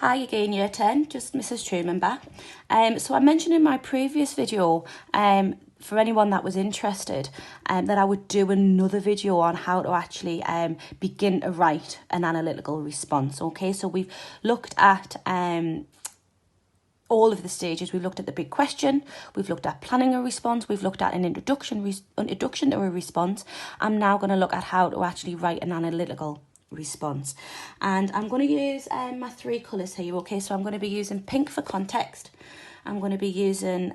Hi again, Year 10, just Mrs. Truman back. So I mentioned in my previous video, for anyone that was interested, that I would do another video on how to actually begin to write an analytical response. Okay, so we've looked at all of the stages. We've looked at the big question, we've looked at planning a response, we've looked at an introduction to a response. I'm now going to look at how to actually write an analytical response, and I'm going to use my three colours here. Okay, so I'm going to be using pink for context, I'm going to be using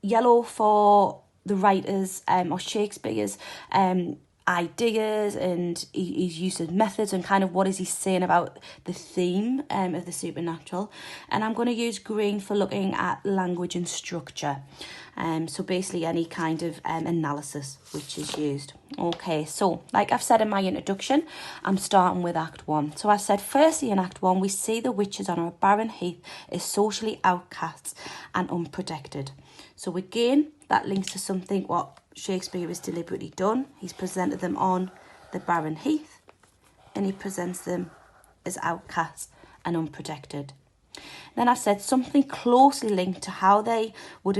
yellow for the writers or Shakespeare's ideas and his use of methods and kind of what is he saying about the theme of the supernatural, and I'm going to use green for looking at language and structure, so basically any kind of analysis which is used. Okay, so like I've said in my introduction, I'm starting with Act 1. So I said firstly in Act 1 we see the witches on a barren heath as socially outcasts and unprotected. So again, that links to something what Shakespeare has deliberately done. He's presented them on the barren heath and he presents them as outcasts and unprotected. Then I said something closely linked to how they would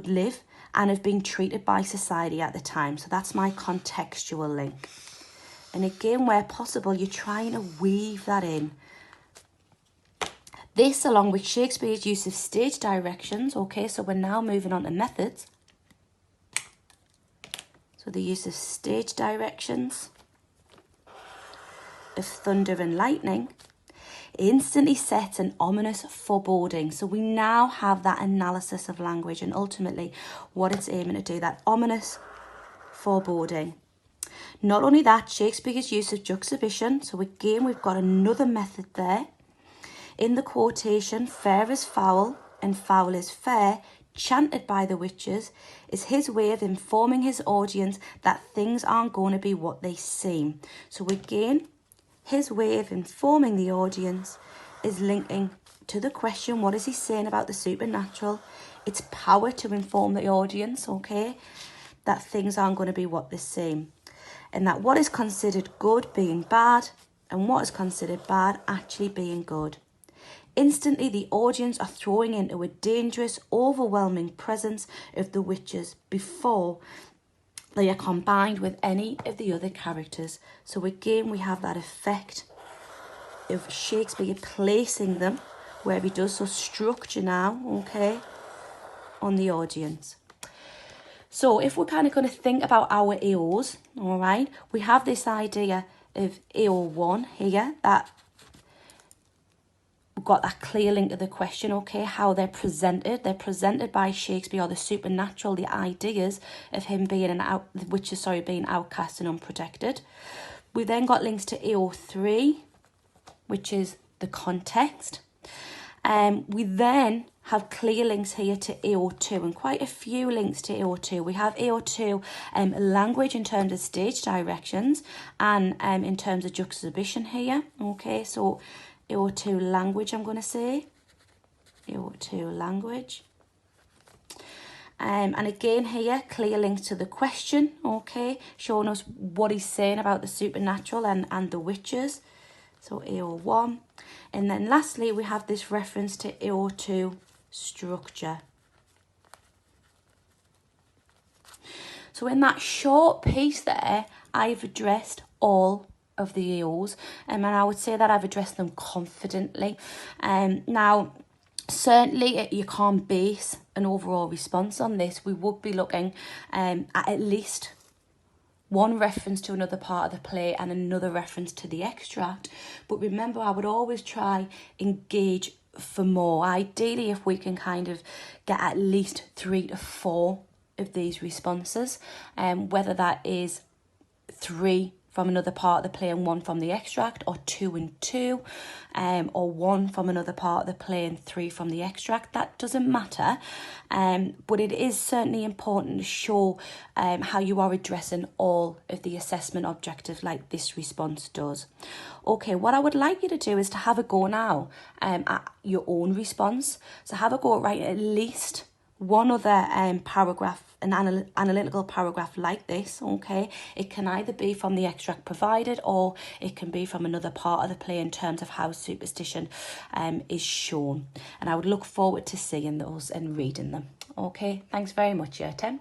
live and have been treated by society at the time. So that's my contextual link. And again, where possible, you're trying to weave that in. This, along with Shakespeare's use of stage directions, okay, so we're now moving on to methods. So the use of stage directions, of thunder and lightning, instantly sets an ominous foreboding. So we now have that analysis of language and ultimately what it's aiming to do, that ominous foreboding. Not only that, Shakespeare's use of juxtaposition. So again, we've got another method there. In the quotation, fair is foul and foul is fair, chanted by the witches, is his way of informing his audience that things aren't going to be what they seem. So again, his way of informing the audience is linking to the question, what is he saying about the supernatural? Its power to inform the audience, okay, that things aren't going to be what they seem. And that what is considered good being bad and what is considered bad actually being good. Instantly, the audience are throwing into a dangerous, overwhelming presence of the witches before they are combined with any of the other characters. So again, we have that effect of Shakespeare placing them where he does, so structure now, okay, on the audience. So if we're kind of going to think about our AOs, all right, we have this idea of AO1 here, that we've got that clear link to the question, okay, how they're presented. They're presented by Shakespeare, or the supernatural, the ideas of him being being outcast and unprotected. We then got links to AO3, which is the context. We then have clear links here to AO2 and quite a few links to AO2. We have AO2 language in terms of stage directions and in terms of juxtaposition here, okay, so AO2 language, I'm going to say. AO2 language. And again here, clear links to the question, okay, showing us what he's saying about the supernatural and the witches. So AO1. And then lastly, we have this reference to AO2 structure. So in that short piece there, I've addressed all of the AOs, and I would say that I've addressed them confidently. Now, certainly you can't base an overall response on this. We would be looking at least one reference to another part of the play and another reference to the extract. But remember, I would always try engage for more. Ideally, if we can kind of get at least 3 to 4 of these responses, whether that is 3 from another part of the play and 1 from the extract, or 2 and 2, or 1 from another part of the play and 3 from the extract. That doesn't matter, but it is certainly important to show how you are addressing all of the assessment objectives like this response does. Okay, what I would like you to do is to have a go now at your own response. So have a go at writing at least one other paragraph an analytical paragraph like this, okay, it can either be from the extract provided or it can be from another part of the play in terms of how superstition is shown. And I would look forward to seeing those and reading them. Okay, thanks very much, Year 10.